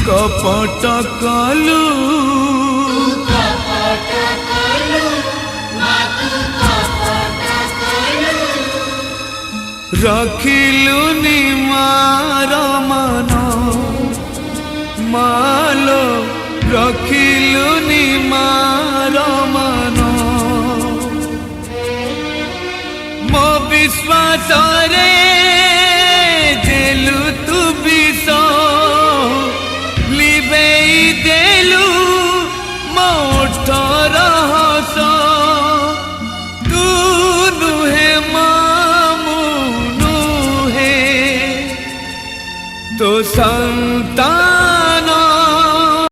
কপট কলু রাখিলু নিমার মান মালো রাখিলু নিমার মান মো বিশ্বাসরে